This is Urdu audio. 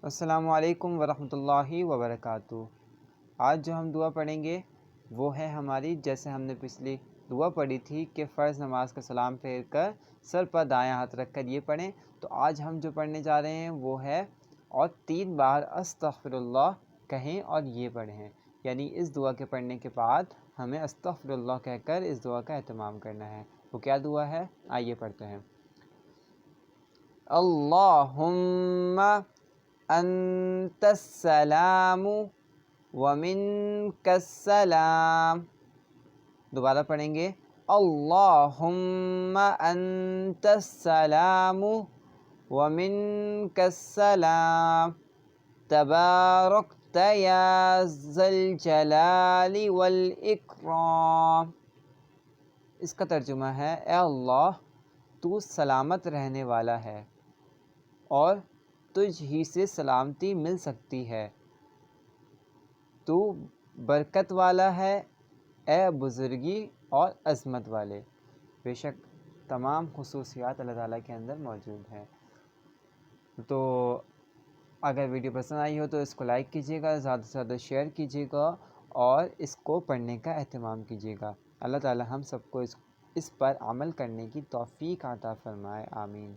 السلام علیکم ورحمۃ اللہ وبرکاتہ۔ آج جو ہم دعا پڑھیں گے وہ ہے ہماری، جیسے ہم نے پچھلی دعا پڑھی تھی کہ فرض نماز کا سلام پھیر کر سر پر دایاں ہاتھ رکھ کر یہ پڑھیں، تو آج ہم جو پڑھنے جا رہے ہیں وہ ہے اور 3 بار استغفر اللہ کہیں اور یہ پڑھیں، یعنی اس دعا کے پڑھنے کے بعد ہمیں استغفر اللہ کہہ کر اس دعا کا اہتمام کرنا ہے۔ وہ کیا دعا ہے؟ آئیے پڑھتے ہیں۔ اللہم انت السلام ومنک السلام۔ دوبارہ پڑھیں گے، اللہم انت السلام ومنک السلام تبارکت یا ذی الجلال والاکرام۔ اس کا ترجمہ ہے، اے اللہ تو سلامت رہنے والا ہے اور تجھ ہی سے سلامتی مل سکتی ہے، تو برکت والا ہے اے بزرگی اور عظمت والے۔ بے شک تمام خصوصیات اللہ تعالیٰ کے اندر موجود ہیں۔ تو اگر ویڈیو پسند آئی ہو تو اس کو لائک کیجیے گا، زیادہ سے زیادہ شیئر کیجیے گا اور اس کو پڑھنے کا اہتمام کیجیے گا۔ اللہ تعالیٰ ہم سب کو اس پر عمل کرنے کی توفیق عطا فرمائے، آمین۔